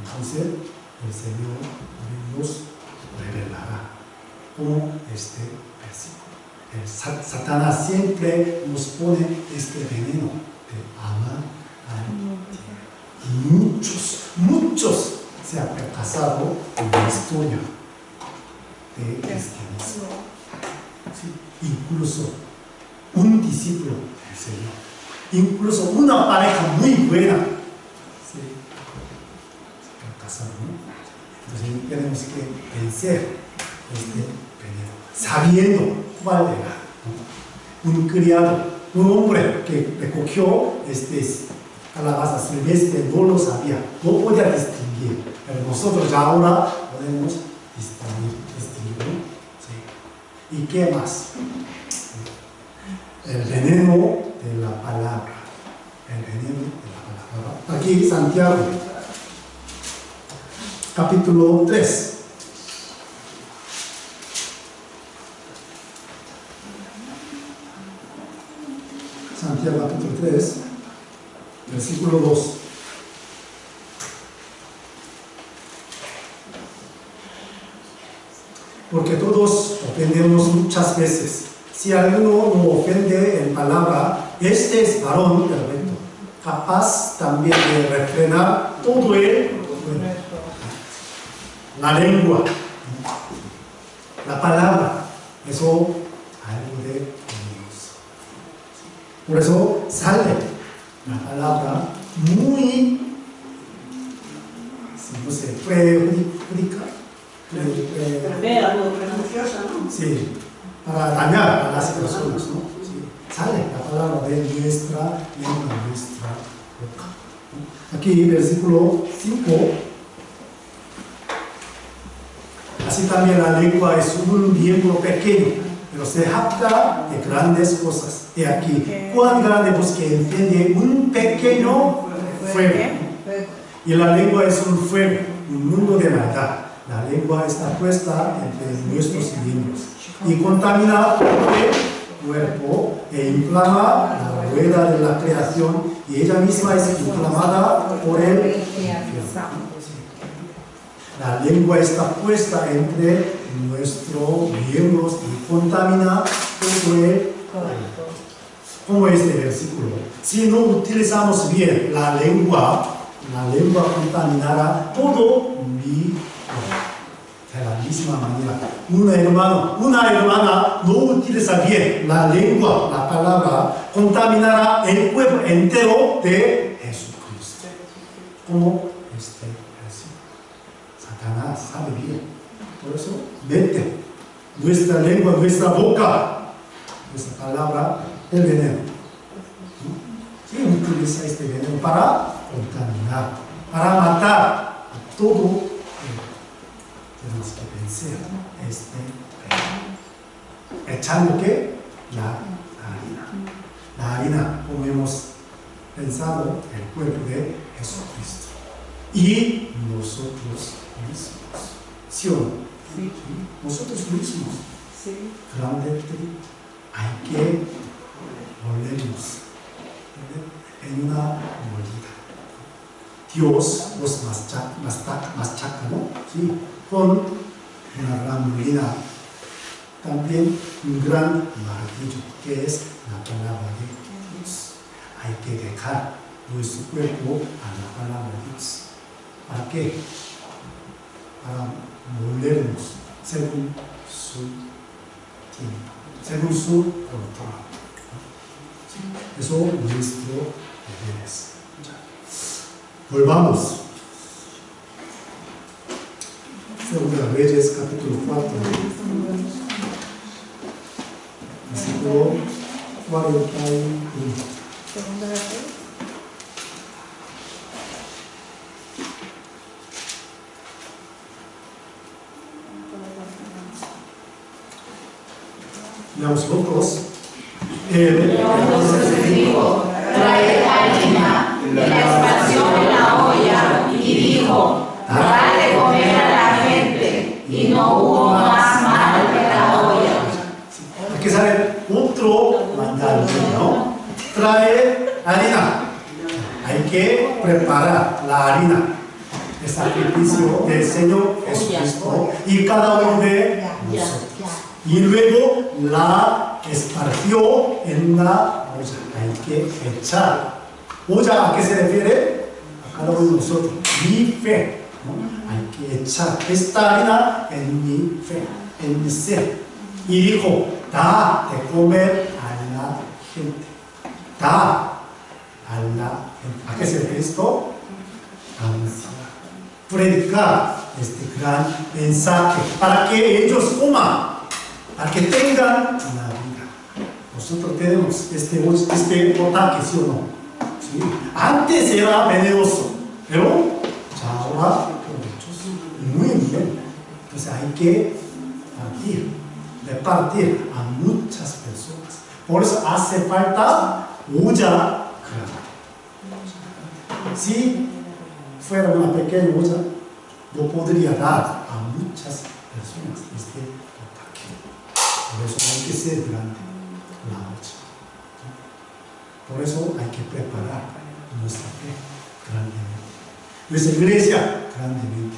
entonces el Señor nos revelará como este versículo. Satanás siempre nos pone este veneno de amar a Dios. Y muchos se han fracasado en la historia de cristianismo. ¿Sí? Incluso un discípulo del Señor, incluso una pareja muy buena, se fracasaron, ¿no? Entonces tenemos que vencer este veneno, sabiendo cuál era, ¿no? Un criado, un hombre que recogió calabaza silvestre, no lo sabía, no podía distinguir, pero nosotros ya ahora podemos distinguir, ¿no? Sí. ¿Y qué más? El veneno de la palabra. El veneno de la palabra. Aquí Santiago, capítulo 3. Santiago, capítulo 3, versículo 2. Porque todos ofendemos muchas veces. Si alguno no ofende en palabra, este es varón perfecto, capaz también de refrenar todo el cuerpo. La lengua, la palabra, eso algo de Dios. Por eso sale la palabra muy, no sé, perjudicial. Religiosa, ¿no? Sí, para dañar a las personas, ¿no? Sí. Sale la palabra de nuestra lengua, nuestra boca, ¿no? Aquí, versículo 5. Así también la lengua es un miembro pequeño, pero se jacta de grandes cosas. He aquí, cuán grande bosque enciende un pequeño fuego. Y la lengua es un fuego, un mundo de maldad. La lengua está puesta entre nuestros miembros y contamina el cuerpo e inflama la rueda de la creación, y ella misma es inflamada por el infierno. La lengua está puesta entre nuestros miembros y contamina todo el cuerpo. Como este versículo. Si no utilizamos bien la lengua contaminará todo mi cuerpo. De la misma manera, una hermana no utiliza bien la lengua, la palabra, contaminará el cuerpo entero de Jesucristo. Como este versículo. Satanás sabe bien. Por eso, vete. Nuestra lengua, nuestra boca, nuestra palabra, el veneno. ¿Quién utiliza este veneno para contaminar, para matar a todo? Tenemos que vencer este veneno. Echando ¿qué? La harina. La harina, como hemos pensado, el cuerpo de Jesucristo. Y nosotros mismos. ¿Sí o no? Sí. Nosotros mismos. Sí. Realmente hay que volvernos en una molida. Dios los machaca, ¿no? Sí. Con una gran molina, también un gran martillo, que es la palabra de Dios. Hay que dejar nuestro cuerpo a la palabra de Dios. ¿Para qué? Para volvernos según su tiempo, según su voluntad. Eso es nuestro deber. Volvamos. Segunda Reyes, capítulo 4, versículo 41. Segunda Reyes. Leamos juntos. Entonces dijo: traed harina y la esparció en la olla y dijo: dad de comer a la gente. Y no hubo más mal que la olla. Aquí sale otro mandato, ¿no? Trae harina. Hay que preparar la harina. El sacrificio del Señor Jesucristo y cada uno de nosotros. Y luego la esparció en una olla. Hay que echar. ¿Olla a qué se refiere? A cada uno de nosotros. Mi fe, ¿no? Hay que echar esta harina en mi fe, en mi ser. Y dijo: da de comer a la gente. Da a la gente. ¿A qué se refiere esto? Anunciar. Predicar este gran mensaje para que ellos coman, para que tengan la vida. Nosotros tenemos este potaje, ¿sí o no? ¿Sí? Antes era venenoso, pero ya ahora provechoso. Muy bien. Entonces hay que repartir a muchas personas. Por eso hace falta olla grande. Si fuera una pequeña olla, no podría dar a muchas personas este potaje. Por eso hay que ser grande la olla. Por eso hay que preparar nuestra fe grandemente. Nuestra iglesia grandemente.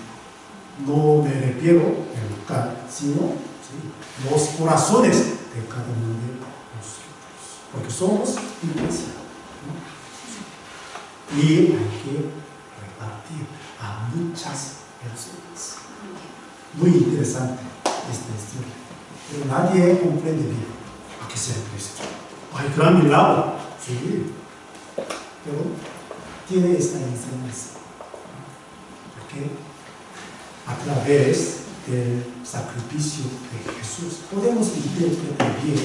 No me refiero al local, sino los corazones de cada uno de nosotros. Porque somos iglesia, ¿no? Y hay que repartir a muchas personas. Muy interesante esta historia. Pero nadie comprende bien a qué se refiere esto. Hay gran milagro, sí, pero tiene esta enseñanza. Porque a través del sacrificio de Jesús podemos interpretar bien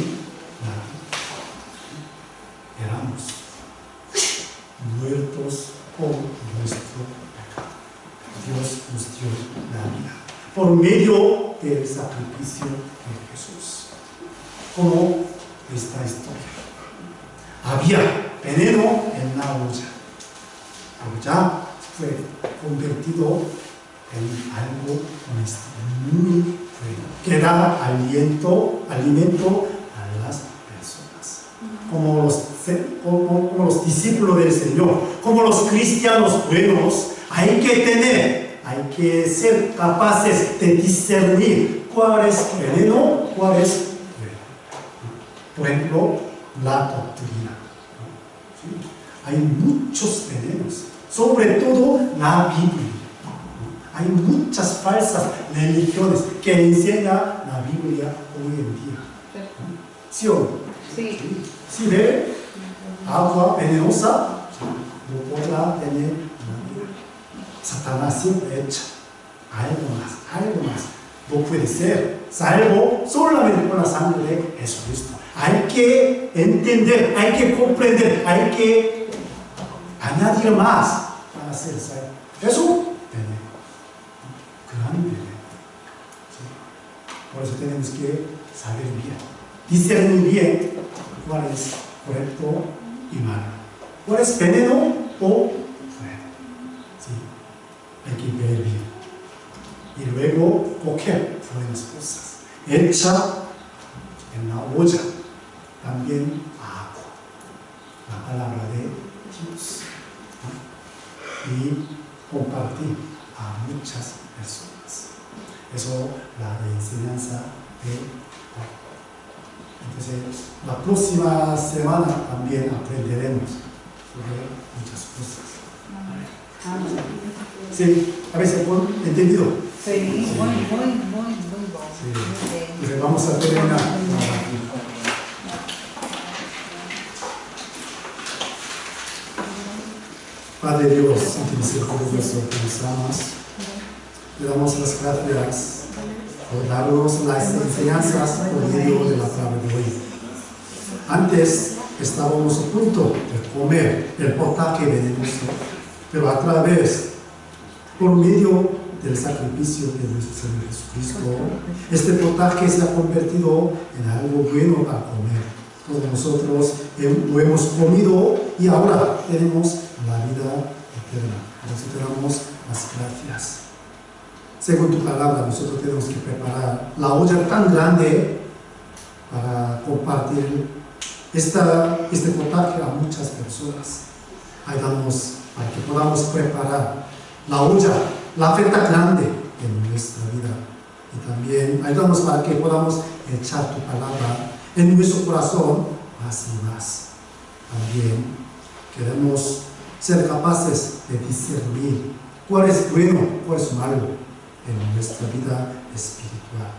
la vida. Éramos muertos por nuestro pecado. Dios nos dio la vida por medio del sacrificio de Jesús. Como esta historia. Había veneno en la olla, pero ya fue convertido en algo muy bueno, que da alimento a las personas. Como los discípulos del Señor, como los cristianos buenos, hay que ser capaces de discernir cuál es veneno, cuál es bueno. Por ejemplo, la doctrina. ¿Sí? Hay muchos venenos, sobre todo la Biblia. Hay muchas falsas religiones que enseña la Biblia hoy en día. ¿Sí o no? Sí. Si ve agua venenosa, no podrá tener la vida. Satanás siempre echa algo más. No puede ser salvo solamente por la sangre de Jesucristo. Hay que entender, hay que comprender, hay que añadir más para ser salvo. Eso grande. ¿Sí? Por eso tenemos que saber bien, discernir bien cuál es correcto y malo, cuál es veneno o bueno. ¿Sí? Hay que ver bien y luego coger buenas cosas, echa en la olla también agua, la palabra de Dios, ¿no? Y compartir a muchas personas. Eso la enseñanza de hoy. Entonces, la próxima semana también aprenderemos sobre muchas cosas. Sí, a veces entendido. Sí, muy bueno. Sí. Entonces vamos a terminar. Padre Dios, Santo y misericordioso, que nos amas, le damos las gracias por darnos las enseñanzas por medio de la palabra de hoy. Antes estábamos a punto de comer el potaje venenoso, pero a través, por medio del sacrificio de nuestro Señor Jesucristo, este potaje se ha convertido en algo bueno para comer. Todos nosotros lo hemos comido y ahora tenemos la vida eterna. Nosotros te damos las gracias. Según tu palabra, nosotros tenemos que preparar la olla tan grande para compartir este potaje a muchas personas. Ayúdanos para que podamos preparar la olla, la oferta grande en nuestra vida. Y también ayúdanos para que podamos echar tu palabra en nuestro corazón más y más. También queremos ser capaces de discernir cuál es bueno, cuál es malo en nuestra vida espiritual.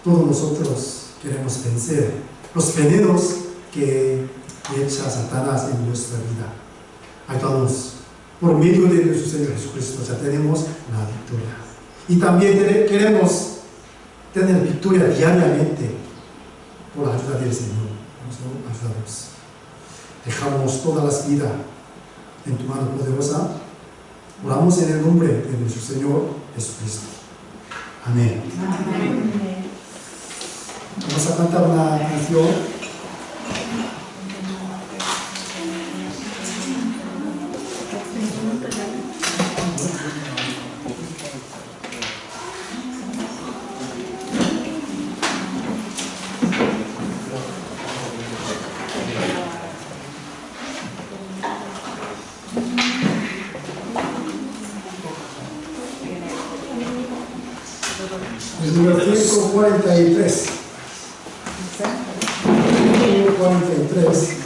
Todos nosotros queremos vencer los venenos que echa Satanás en nuestra vida. Ayúdanos, por medio de nuestro Señor Jesucristo ya tenemos la victoria. Y también queremos tener victoria diariamente por la ayuda del Señor. Ayúdanos. Dejamos todas las vidas en tu mano poderosa. Oramos en el nombre de nuestro Señor Jesucristo. Amén. Amén. Vamos a cantar una canción. El número 543. 543.